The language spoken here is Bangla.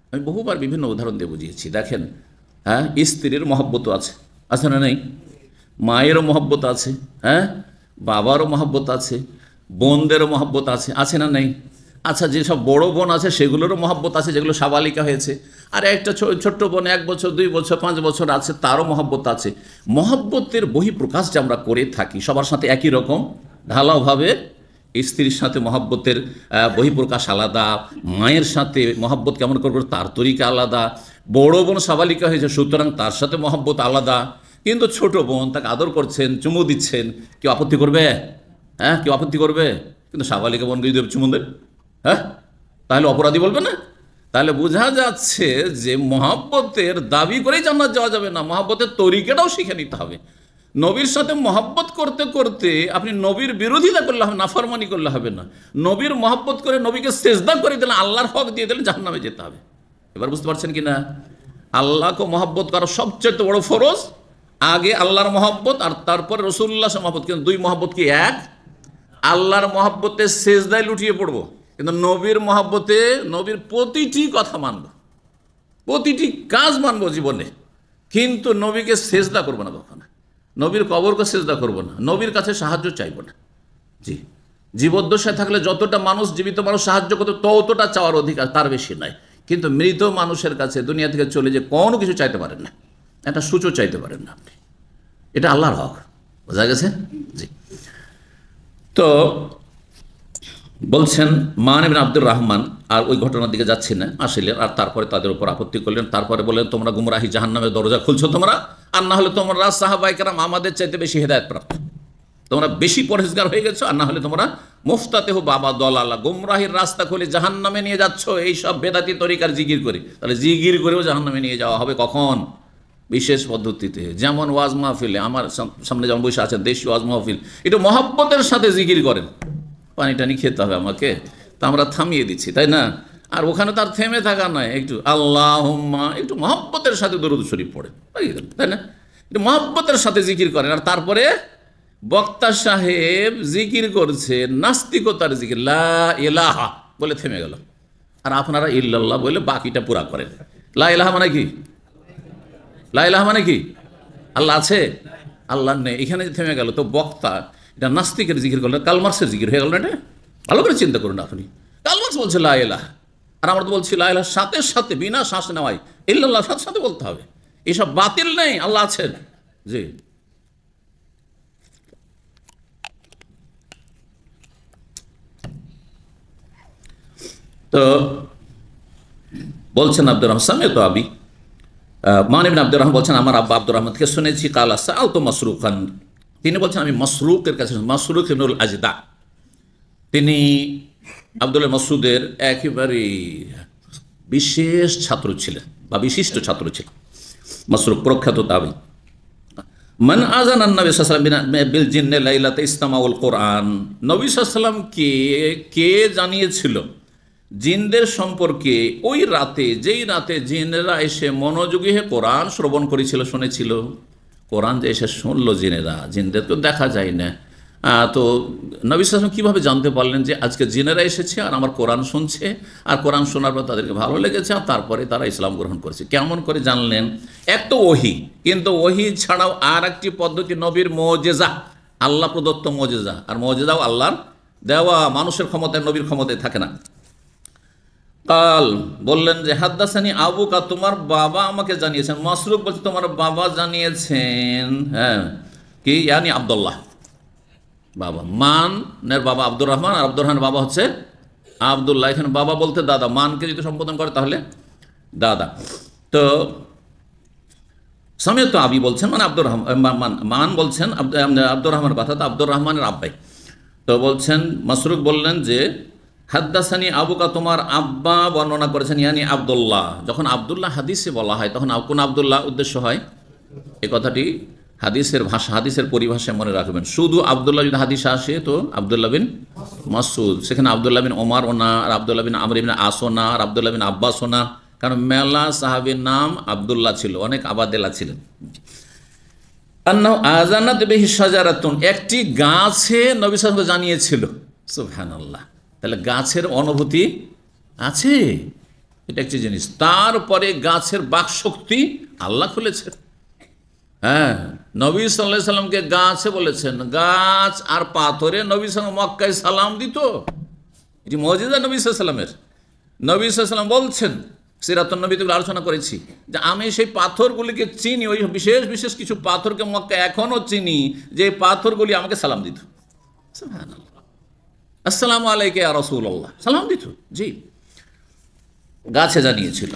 আমি বহুবার বিভিন্ন উদাহরণ দিয়ে বুঝিয়েছি। দেখেন, হ্যাঁ, স্ত্রীর মহব্বত আছে, আছে না নেই? মায়েরও মহব্বত আছে, হ্যাঁ, বাবারও মহব্বত আছে, বোনদেরও মহব্বত আছে, আছে না নেই? আচ্ছা, যেসব বড় বোন আছে সেগুলোরও মহব্বত আছে, যেগুলো সাবালিকা হয়েছে। আর একটা ছোট্ট বোন 1 বছর 2 বছর 5 বছর আছে, তারও মহব্বত আছে। মহব্বতের বহিঃপ্রকাশ যে আমরা করে থাকি সবার সাথে একই রকম, ঢালাওভাবে। স্ত্রীর সাথে মহব্বতের বহিঃপ্রকাশ আলাদা, মায়ের সাথে মহব্বত কেমন করবো তার তরিকা আলাদা। বড় বোন সাবালিকা হয়েছে, সুতরাং তার সাথে মহব্বত আলাদা। কিন্তু ছোট বোন, তাকে আদর করছেন, চুমু দিচ্ছেন, কেউ আপত্তি করবে? হ্যাঁ, কেউ আপত্তি করবে? কিন্তু সাবালিকা বোনকে যদি চুমু দেন, হ্যাঁ, তাহলে অপরাধী বলবে না? তাহলে বোঝা যাচ্ছে যে মহব্বতের দাবি করেই জান্নাত যাওয়া যাবে না, মহব্বতের তরিকাটাও শিখে নিতে হবে। নবীর সাথে মহব্বত করতে করতে আপনি নবীর বিরোধিতা করলে হবে, নাফরমানি করলে হবে না। নবীর মহব্বত করে নবীকে সেজদা করে দিলেন, আল্লাহর হক দিয়ে দিলেন, জাহান্নামে যেতে হবে। এবার বুঝতে পারছেন কি না? আল্লাহকে মহব্বত করা সবচেয়ে বড় ফরজ। আগে আল্লাহর মহব্বত, আর তারপর রসুল্লাহ মহব্বত। কিন্তু দুই মহব্বত কি এক? আল্লাহর মহব্বতে সেজদায় লুটিয়ে পড়বো, কিন্তু নবীর মহব্বতে নবীর প্রতিটি কথা মানব, প্রতিটি কাজ মানব জীবনে, কিন্তু নবীকে সেজদা করবো না কখনো, নবীর কবরকে সেজদা করবো না, নবীর কাছে সাহায্য চাইবো না। জি, জীবদ্দশায় থাকলে যতটা মানুষ, জীবিত মানুষ সাহায্য করতো ততটা চাওয়ার অধিকার তার বেশি নাই। কিন্তু মৃত মানুষের কাছে দুনিয়া থেকে চলে যে কোনো কিছু চাইতে পারেন না, একটা সূচও চাইতে পারেন না আপনি। এটা আল্লাহর হক, বোঝা গেছে? জি। তো বলছেন মান ইবনে আব্দুর রহমান, আর ওই ঘটনার দিকে যাচ্ছি না, আসলে আর তারপরে তাদের উপর আপত্তি করলেন। তারপরে বললেন, তোমরা গুমরাহি জাহান্নামের দরজা খুলছো তোমরা, আর না হলে তোমরা সাহাবায়ে কেরাম আমাদের চাইতে বেশি হেদায়েতপ্রাপ্ত, তোমরা বেশি পরহেজগার হয়ে গেছো, আর না হলে তোমরা মুফতাতেহু বাবা দলালা, গুমরাহির রাস্তা খুলে জাহান্নামে নিয়ে যাচ্ছ এই সব বেদাতি তরিকার জিকির করে। তাহলে জিকির করেও জাহান্নামে নিয়ে যাওয়া হবে কখন? বিশেষ পদ্ধতিতে, যেমন ওয়াজ মাহফিলে। আমার সামনে যেমন বসে আছেন দেশি ওয়াজ মাহফিল, একটু মহব্বতের সাথে জিকির করেন, পানি টানি খেতে হবে আমাকে, তা আমরা থামিয়ে দিচ্ছি, তাই না? আর ওখানে তার থেমে থাকা নয়, একটু আল্লাহুম্মা, একটু মহব্বতের সাথে দরুদ শরীফ পড়েন, তাই না? একটু মহব্বতের সাথে জিকির করেন। আর তারপরে বক্তা সাহেব জিকির করছে নাস্তিকতার জিকির, লা ইলাহা বলে থেমে গেল, আর আপনারা ইল্লাল্লাহ বলে বাকিটা পুরা করেন। লা ইলাহা মানে কি? লা ইলাহা মানে কি? আল্লাহ আছে? আল্লাহ নেই, এখানে থেমে গেল। তো বক্তা এটা নাস্তিকের জিকির করলেন, কালমার্সের জিকির হয়ে গেল না? এটা ভালো করে চিন্তা করুন আপনি। কালমার্স বলছে লা ইলাহা, আর আমরা তো বলছি লা ইলাহার সাথে সাথে বিনা শ্বাস নেওয়াই ইল্লাল্লাহ সাথে সাথে বলতে হবে। এসব বাতিল নেই, আল্লাহ আছেন। জি। তো বলছেন আব্দুর রহমান সামে তো আবি, মান ইবনে আব্দুর রহমান বলছেন, আমার আব্বা আব্দুর রহমান থেকে শুনেছি, কালা সাআল তো মাসরুকান, তিনি বলছেন আমি মাসরুকের কাছে, মাসরুক ইবনুল আজদা, তিনি আব্দুল্লাহ মাসউদের একেবারে বিশেষ ছাত্র ছিলেন বা বিশিষ্ট ছাত্র ছিলেন। মাসরুক প্রখ্যাত তাবী। মান আযান নবী সাল্লাল্লাহু আলাইহি ওয়াসাল্লাম বিল জিন্নে লাইলাতে ইসতামাউল কোরআন, নবী সাল্লাল্লাহু আলাইহি ওয়াসাল্লামকে কে জানিয়েছিল জিনদের সম্পর্কে ওই রাতে, যেই রাতে জিনেরা এসে মনোযোগী হয়ে কোরআন শ্রবণ করেছিল, শুনেছিল। কোরআন যে এসে শুনলো জিনেরা, জিনদের তো দেখা যায় না। তো নবী সাল্লাল্লাহু আলাইহি ওয়াসাল্লাম কীভাবে জানতে পারলেন যে আজকে জিনেরা এসেছে আর আমার কোরআন শুনছে, আর কোরআন শোনার পর তাদেরকে ভালো লেগেছে, আর তারপরে তারা ইসলাম গ্রহণ করেছে? কেমন করে জানলেন? এক তো ওহী, কিন্তু ওহী ছাড়াও আর একটি পদ্ধতি নবীর মুজিজা, আল্লাহ প্রদত্ত মুজিজা। আর মুজিজাও আল্লাহর দেওয়া, মানুষের ক্ষমতায় নবীর ক্ষমতায় থাকে না। কাল বললেন যে হাদ্দাসানি আবুকা, তোমার বাবা আমাকে জানিয়েছেন। মাসরুক বলছে তোমার বাবা জানিয়েছেন, হ্যাঁ, কি? ইয়ানি আব্দুল্লাহ, বাবা। মানের বাবা আব্দুর রহমান, আর আব্দুর রহমানের বাবা হচ্ছে আবদুল্লাহ। এখানে বাবা বলতে দাদা, মানকে যদি সম্বোধন করে তাহলে দাদা। তো সামিয়ত আবি বলছেন, মানে আব্দুর রহমান, মান বলছেন আব্দুর রহমানের কথা, তো আব্দুর রহমানের আব্বাই। তো বলছেন, মাসরুক বললেন যে হাদ্দাসানি আবুকা, তোমার আব্বা বর্ণনা করেছেন, ইয়ানি আব্দুল্লাহ। যখন আব্দুল্লাহ হাদিসে বলা হয় তখন কোন আব্দুল্লাহ উদ্দেশ্য হয়? এই কথাটি হাদিসের ভাষা, হাদিসের পরিভাষায় মনে রাখবেন। শুধু আব্দুল্লাহ যদি হাদিসে আসে তো আব্দুল্লাহ বিন মাসউদ, সেখানে আব্দুল্লাহ বিন ওমর ওনা, আর আব্দুল্লাহ বিন আমর বিন আস ওনা, আর আব্দুল্লাহ বিন আব্বাস ওনা, কারণ মেলা সাহাবীর নাম আব্দুল্লাহ ছিল, অনেক আবাদেলা ছিলেন। আযানাত বিহি শাজারাতুন, একটি গাছে নবী সাল্লাল্লাহু আলাইহি ওয়াসাল্লাম জানিয়েছিল। সুবহানাল্লাহ। তাহলে গাছের অনুভূতি আছে, এটা একটি জিনিস। তারপরে গাছের বাকশক্তি আল্লাহ খুলেছেন। হ্যাঁ, নবী সাল্লাল্লাহু আলাইহি সাল্লামকে গাছে বলেছেন, গাছ আর পাথরে নবী সাল্লাম মক্কায় সালাম দিত। এটি মুজিজা নবী সাল্লাল্লাহু আলাইহি সাল্লামের। নবী সাল্লাল্লাহু আলাইহি সাল্লাম বলছেন, সিরাতুন নবীতে আলোচনা করেছি, যে আমি সেই পাথরগুলিকে চিনি, ওই বিশেষ বিশেষ কিছু পাথরকে মক্কা এখনও চিনি, যে পাথরগুলি আমাকে সালাম দিত। সুবহানাল্লাহ, আসসালামু আলাইকা ইয়া রাসূলুল্লাহ, সালাম দিত। জি, গাছে জানিয়েছিল।